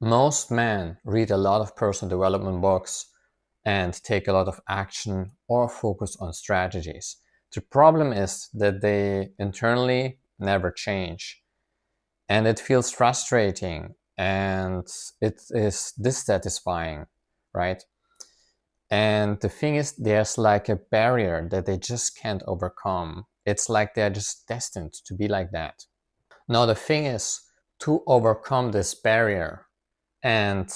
Most men read a lot of personal development books and take a lot of action or focus on strategies. The problem is that they internally never change, and it feels frustrating and it is dissatisfying, right? And the thing is, there's like a barrier that they just can't overcome. It's like they're just destined to be like that. Now, the thing is to overcome this barrier, and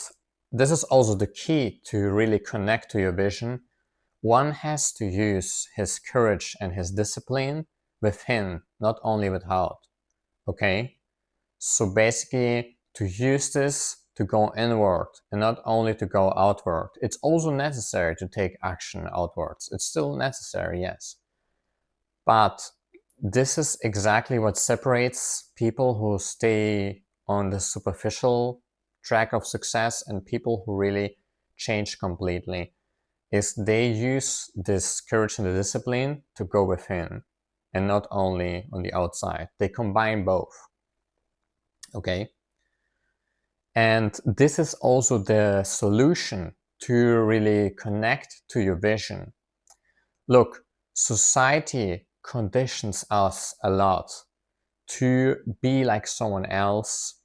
this is also the key to really connect to your vision. One has to use his courage and his discipline within, not only without. Okay? So basically, to use this to go inward and not only to go outward. It's also necessary to take action outwards. It's still necessary, yes. But this is exactly what separates people who stay on the superficial track of success and people who really change completely, is they use this courage and the discipline to go within and not only on the outside. They combine both. Okay? And this is also the solution to really connect to your vision. Look, society conditions us a lot to be like someone else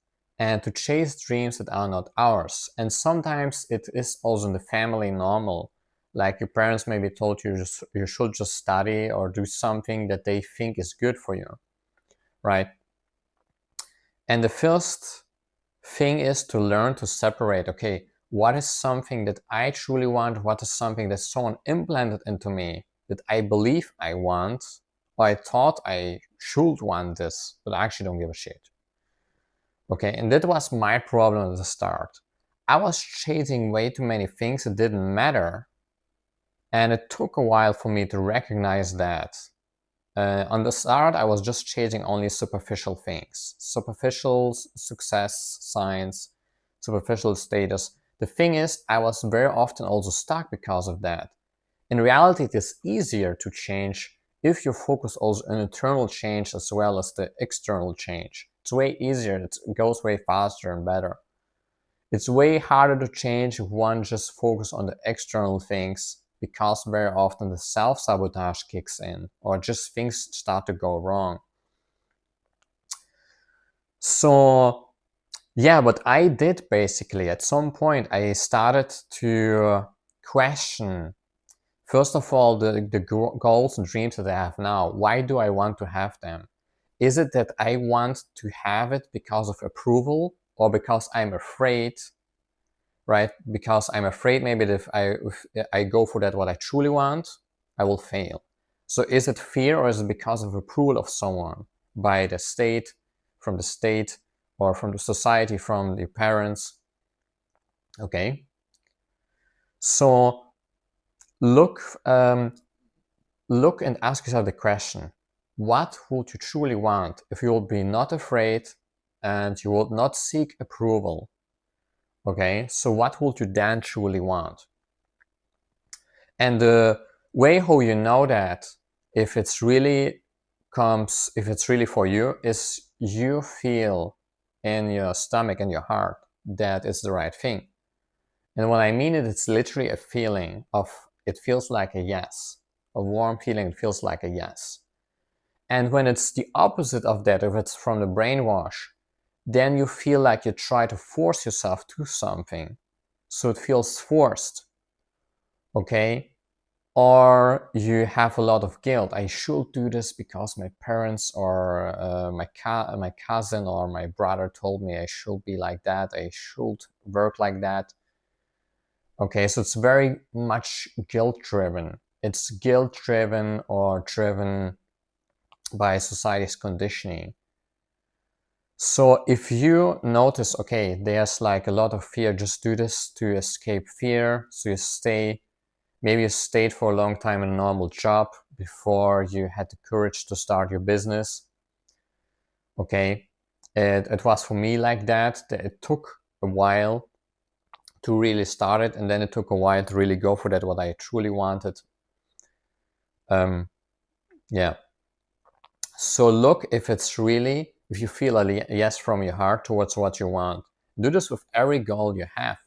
and to chase dreams that are not ours. And sometimes it is also in the family normal. Like your parents maybe told you you should just study or do something that they think is good for you, right? And the first thing is to learn to separate, okay, what is something that I truly want? What is something that someone implanted into me that I believe I want, or I thought I should want this, but I actually don't give a shit. Okay, and that was my problem at the start. I was chasing way too many things that didn't matter, and it took a while for me to recognize that. On the start, I was just chasing only superficial things, superficial success signs, superficial status. The thing is, I was very often also stuck because of that. In reality, it is easier to change if you focus also on internal change as well as the external change. It's way easier, it goes way faster and better. It's way harder to change if one just focuses on the external things, because very often the self-sabotage kicks in or just things start to go wrong. So yeah, what I did basically, at some point I started to question, first of all, the goals and dreams that I have now. Why do I want to have them? Is it that I want to have it because of approval or because I'm afraid, right? Because I'm afraid maybe that if I go for that what I truly want, I will fail. So is it fear or is it because of approval of someone, by the state, from the state, or from the society, from the parents? Okay. So look and ask yourself the question: what would you truly want if you would be not afraid and you would not seek approval? Okay, so what would you then truly want? And the way how you know that, if it's really if it's really for you, is you feel in your stomach and your heart that it's the right thing. And when I mean it, it's literally a feeling of, it feels like a yes, a warm feeling, it feels like a yes. And when it's the opposite of that, if it's from the brainwash, then you feel like you try to force yourself to something. So it feels forced, okay? Or you have a lot of guilt. I should do this because my parents or my cousin or my brother told me I should be like that. I should work like that. Okay, so it's very much guilt-driven. It's guilt-driven or driven by society's conditioning. So if you notice, okay, there's like a lot of fear, just do this to escape fear. So you stay, maybe you stayed for a long time in a normal job before you had the courage to start your business. Okay, it was for me like that. It took a while to really start it, and then it took a while to really go for that, what I truly wanted. Yeah. So look if it's really, if you feel a yes from your heart towards what you want, Do this with every goal you have.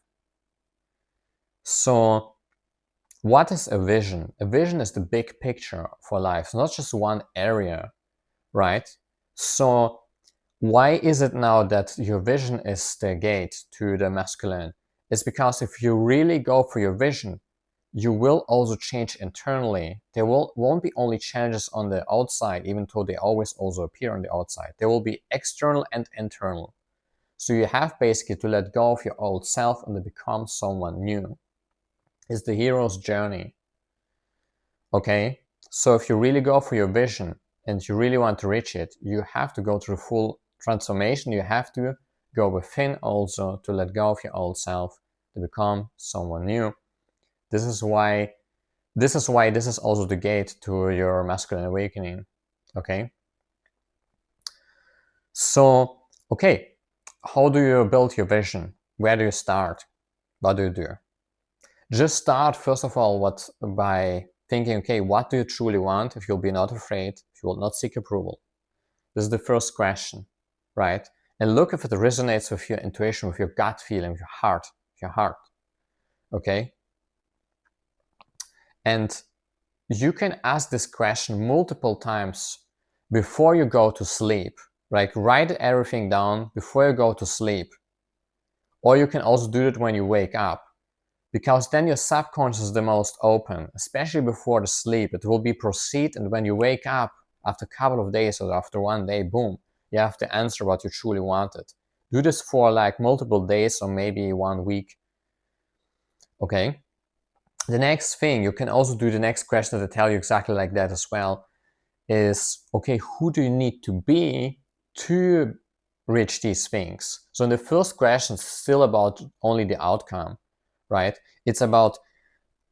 So what is a vision? A vision is the big picture for life, not just one area, right? So why is it now that your vision is the gate to the masculine? It's because if you really go for your vision, you will also change internally. There won't be only changes on the outside, even though they always also appear on the outside. There will be external and internal. So you have basically to let go of your old self and to become someone new. It's the hero's journey. Okay? So if you really go for your vision and you really want to reach it, you have to go through full transformation. You have to go within also to let go of your old self to become someone new. This is why this is also the gate to your masculine awakening. Okay? So, okay, how do you build your vision? Where do you start? What do you do? Just start, first of all, by thinking, okay, what do you truly want? If you'll be not afraid, if you will not seek approval. This is the first question, right? And look if it resonates with your intuition, with your gut feeling, with your heart. Okay? And you can ask this question multiple times before you go to sleep. Like write everything down before you go to sleep. Or you can also do it when you wake up. Because then your subconscious is the most open, especially before the sleep. It will be proceed, and when you wake up after a couple of days or after one day, boom, you have to answer what you truly wanted. Do this for like multiple days or maybe 1 week. Okay? The next thing, you can also do the next question to tell you exactly like that as well, is, okay, who do you need to be to reach these things? So in the first question, it's still about only the outcome, right? It's about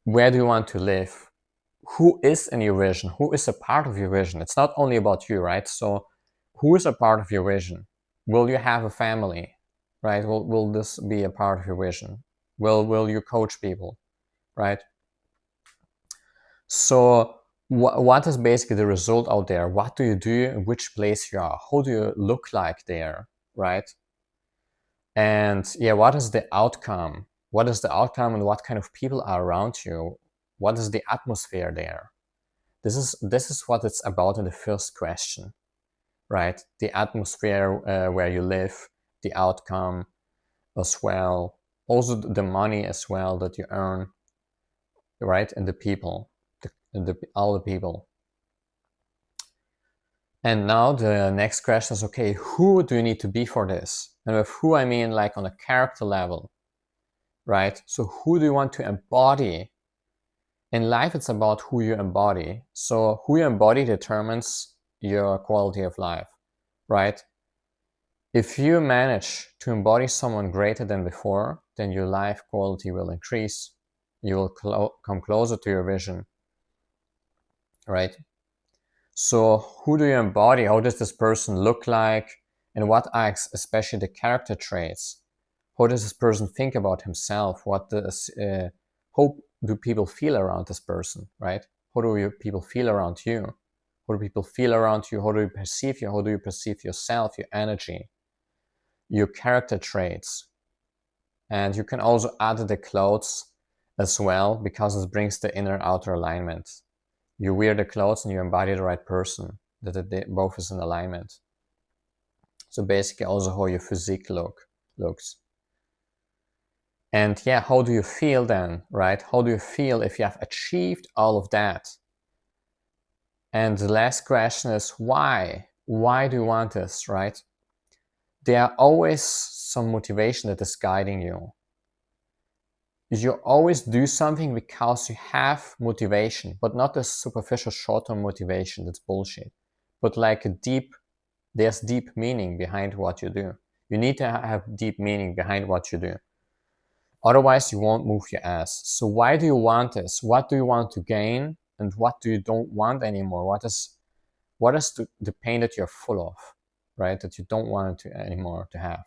where do you want to live? Who is in your vision? Who is a part of your vision? It's not only about you, right? So who is a part of your vision? Will you have a family, right? Will this be a part of your vision? Will you coach people, right? So what is basically the result out there? What do you do? In which place you are? How do you look like there, right? And yeah, what is the outcome? What is the outcome and what kind of people are around you? What is the atmosphere there? This is what it's about in the first question, right? The atmosphere where you live, the outcome as well, also the money as well that you earn, right? And the people, all the people. And now the next question is, okay, who do you need to be for this? And with who I mean like on a character level, right? So who do you want to embody? In life, it's about who you embody. So who you embody determines your quality of life, right? If you manage to embody someone greater than before, then your life quality will increase. You will come closer to your vision, right? So who do you embody? How does this person look like? And what acts, especially the character traits? How does this person think about himself? How do people feel around this person, right? How do people feel around you? How do people feel around you? How do you perceive you? How do you perceive yourself, your energy, your character traits? And you can also add the clothes as well, because it brings the inner outer alignment. You wear the clothes and you embody the right person, that it both is in alignment. So basically also how your physique looks. And yeah, how do you feel then, right? How do you feel if you have achieved all of that? And the last question is why? Why do you want this, right? There are always some motivation that is guiding you. You always do something because you have motivation, but not a superficial short-term motivation. That's bullshit. But like there's deep meaning behind what you do. You need to have deep meaning behind what you do. Otherwise, you won't move your ass. So why do you want this? What do you want to gain? And what do you don't want anymore? What is the pain that you're full of, right? That you don't want to anymore to have.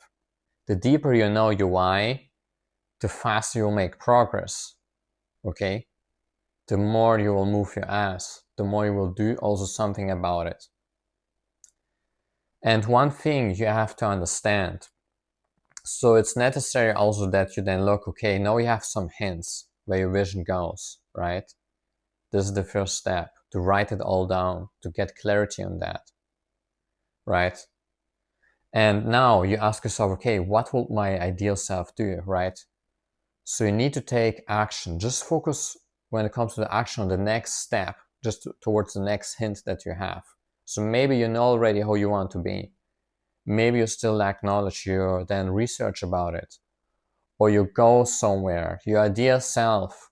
The deeper you know your why, the faster you'll make progress, okay? The more you will move your ass, the more you will do also something about it. And one thing you have to understand So it's necessary also that you then look, okay, now you have some hints where your vision goes, right? This is the first step, to write it all down, to get clarity on that, right? And now you ask yourself, okay, what will my ideal self do, right? So you need to take action. Just focus when it comes to the action on the next step, just towards the next hint that you have. So maybe you know already how you want to be. Maybe you still lack knowledge, you then research about it. Or you go somewhere, your ideal self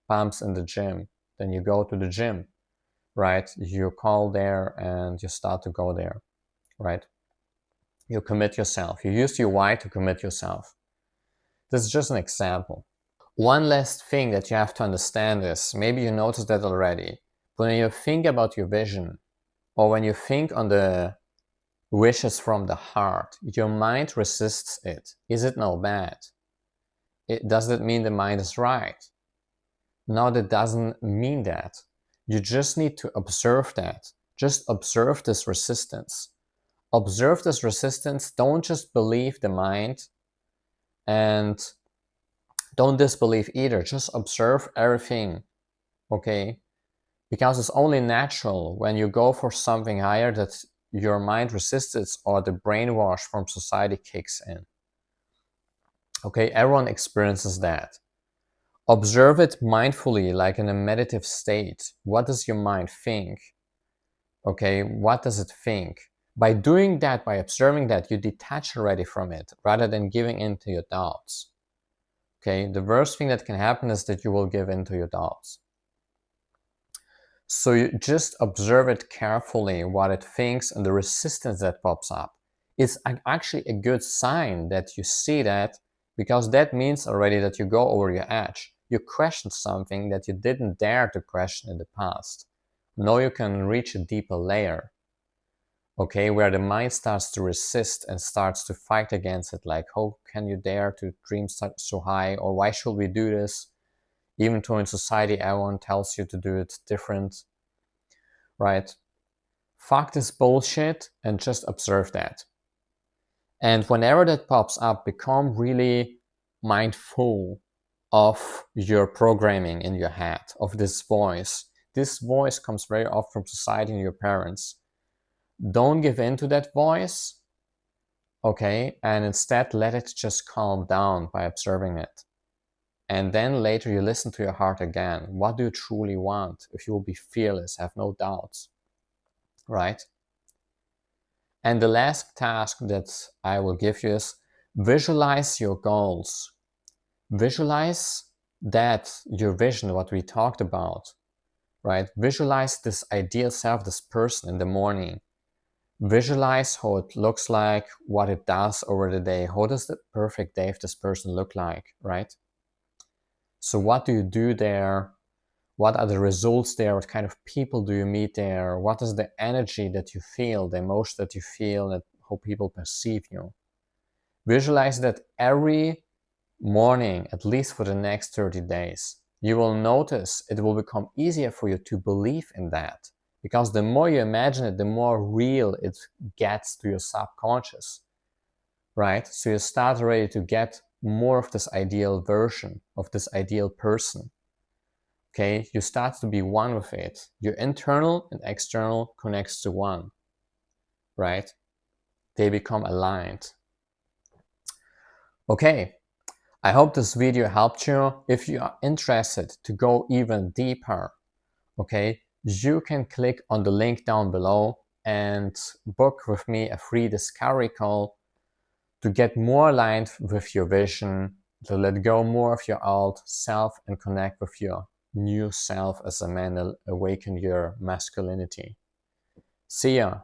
pumps in the gym, then you go to the gym, right? You call there and you start to go there, right? You commit yourself. You use your why to commit yourself. This is just an example. One last thing that you have to understand is, maybe you noticed that already, when you think about your vision, or when you think on the wishes from the heart, your mind resists it. Is it now bad? Does that mean the mind is right? No, that doesn't mean that. You just need to observe that. Just observe this resistance. Observe this resistance. Don't just believe the mind, and don't disbelieve either. Just observe everything, okay? Because it's only natural when you go for something higher that your mind resists it, or the brainwash from society kicks in. Okay, everyone experiences that. Observe it mindfully, like in a meditative state. What does your mind think? Okay, what does it think? By doing that, by observing that, you detach already from it, rather than giving in to your doubts. Okay, the worst thing that can happen is that you will give in to your doubts. So you just observe it carefully, what it thinks and the resistance that pops up. It's actually a good sign that you see that, because that means already that you go over your edge. You question something that you didn't dare to question in the past. Now you can reach a deeper layer, okay, where the mind starts to resist and starts to fight against it, like, how can you dare to dream so high, or why should we do this? Even though in society everyone tells you to do it different, right? Fuck this bullshit and just observe that. And whenever that pops up, become really mindful of your programming in your head, of this voice. This voice comes very often from society and your parents. Don't give in to that voice, okay? And instead let it just calm down by observing it. And then later you listen to your heart again. What do you truly want? If you will be fearless, have no doubts, right? And the last task that I will give you is visualize your goals. Visualize that, your vision, what we talked about, right? Visualize this ideal self, this person in the morning. Visualize how it looks like, what it does over the day. How does the perfect day of this person look like, right? So what do you do there? What are the results there? What kind of people do you meet there? What is the energy that you feel, the emotion that you feel, that how people perceive you? Visualize that every morning, at least for the next 30 days. You will notice it will become easier for you to believe in that, because the more you imagine it, the more real it gets to your subconscious, right? So you start already to get more of this ideal version, of this ideal person. Okay, you start to be one with it. Your internal and external connects to one, right? They become aligned. Okay, I hope this video helped you. If you are interested to go even deeper, okay, you can click on the link down below and book with me a free discovery call to get more aligned with your vision, to let go more of your old self and connect with your new self as a man, awaken your masculinity. See ya.